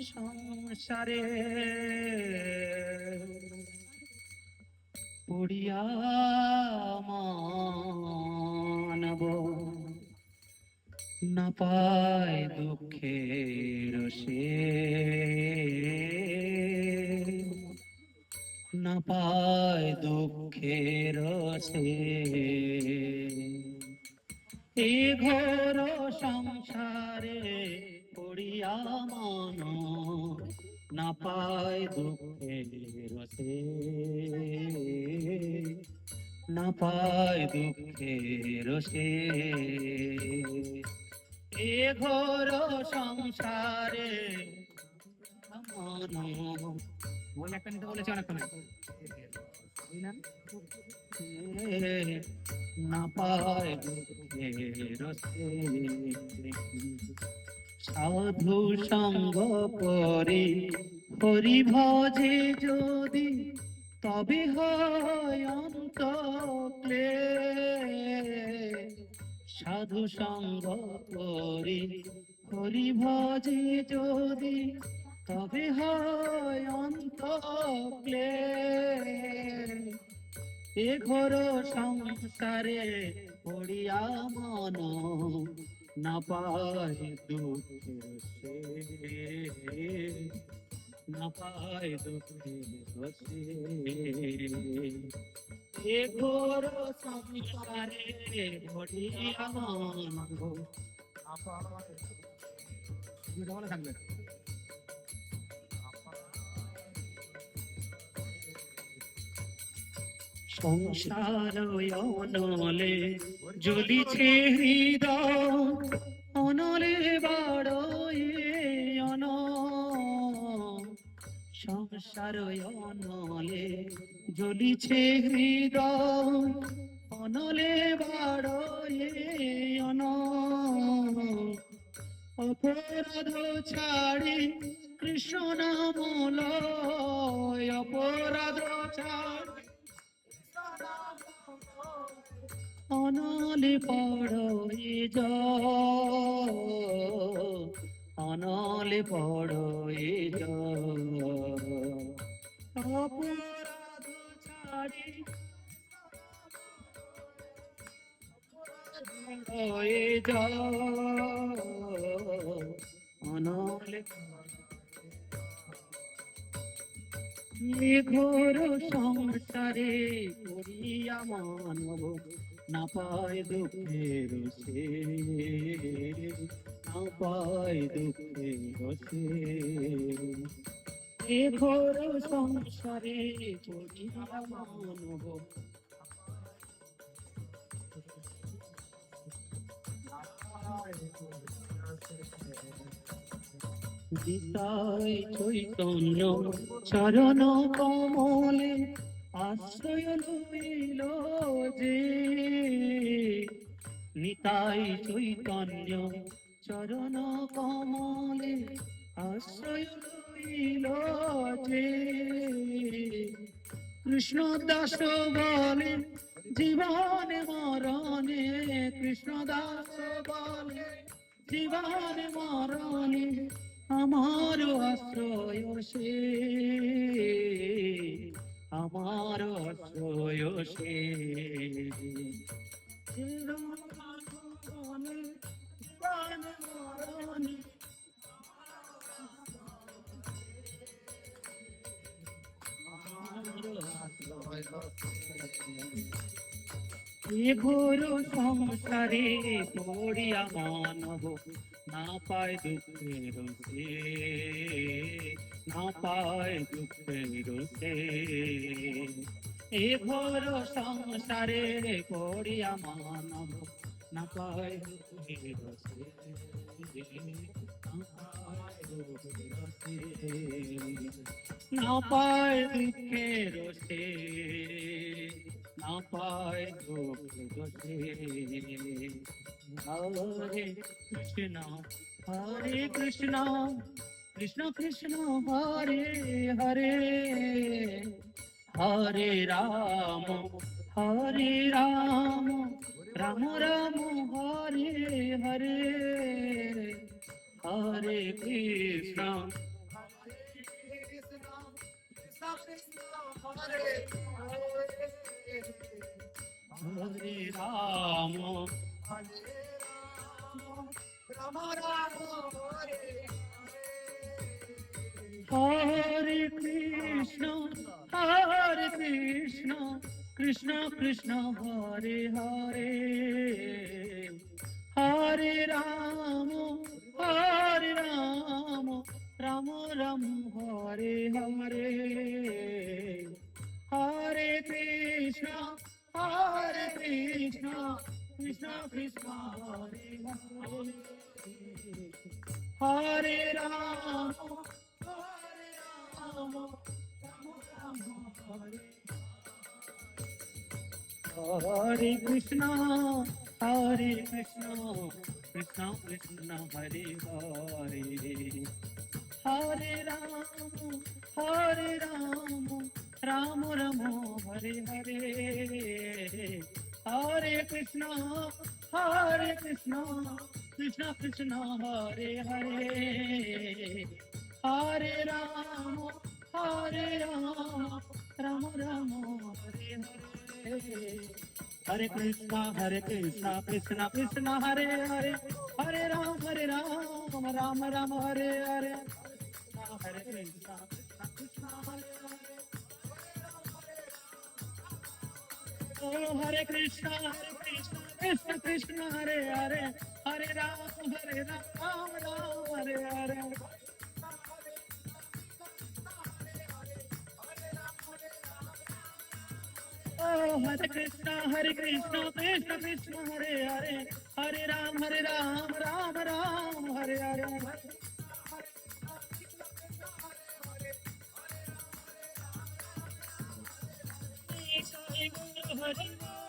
সংসারে পড়িয়া মানব না পায় দুঃখের সে, না পায় দুঃখের সে। এ ঘোর সংসারে পড়িয়া মানো না পায় দুঃখের সে, না পায় দুঃখের সে। এ ঘোর সংসারে মানো বলে একটা নিতে বলেছে অনেকক্ষণ না পায় দুঃখের সে। সাধু সঙ্গ করে হরি ভজে যদি তবে হয় অন্ত ক্লেশ। সাধু সঙ্গ করে হরি ভজে যদি তবে হয় অন্ত ক্লেশ। এ ঘোর সংসারে পড়িয়া মন না পায় দুঃখের সে, না পায় দুঃখের সে। এ ঘোর সংসারে পড়িয়া মন না পায়। থাকবে সংসার অনলে জ্বলিছে হৃদয়, অনলে বাড় অন। সংসার অনলে জ্বলিছে হৃদয়, অনলে বাড় অন। অপরাধ ছাড়ি কৃষ্ণ নাম লয়, অপরাধ ছাড়ি অনলে পড়ে অনলে পড়ে অপরাধ ছাড়ি অনলে। ঘোর সংসারে করিয়া মানব না পায় দুঃখের সে, না পায় দুঃখের সে। এ ঘোর সংসারে করিয়া মানব গীতায় চৈতন্য চরণ কমলে আশ্রয় লইল যে। নিতাই চৈতন্য চরণ কমলে আশ্রয় লইল যে। কৃষ্ণ দাস বলে জীবন মরণে, কৃষ্ণ দাস বলে জীবন মরণে আমার আশ্রয় সে, আমার আশ্রয় সে। ঘোর সংসারে পড়িয়া মানব না পায় দুঃখের সে, না পায় দুঃখের সে। এ ঘোর সংসারে পড়িয়া মানব না পায় দুঃখের সে, না পায় দুঃখের সে, না পায় দুঃখের সে। হরে কৃষ্ণ হরে কৃষ্ণ কৃষ্ণ কৃষ্ণ হরে হরে, হরে রাম রাম রাম হরে হরে। হরে Krishna Hare Rama, Hare Krishna, Hare Krishna, Krishna Krishna, Hare Hare, Hare Rama, Hare Rama, Rama Rama, Hare Hare, Hare Krishna, Hare Krishna, Krishna Krishna, Hare Hare, Hare Rama, Hare Rama, Rama Rama, Hare Krishna, Hare Krishna, Krishna Krishna, Hare Hare, Hare Rama, Hare Rama, Rama Rama, Hare Hare, Hare Krishna, Krishna Krishna, Hare Hare, Hare Rama, Rama Rama, Hare Hare, Hare Krishna, Krishna Krishna, Hare Hare, Hare Rama, Rama Rama, Hare Hare, Hare Krishna, Krishna Hare Hare. Oh, Hare Krishna, Krishna Krishna, Hare Hare, Hare Rama, Rama Rama, Hare Hare. Oh, Hare Krishna, Krishna Krishna, Hare Hare, Hare Rama, Rama Rama, Hare Hare. Hare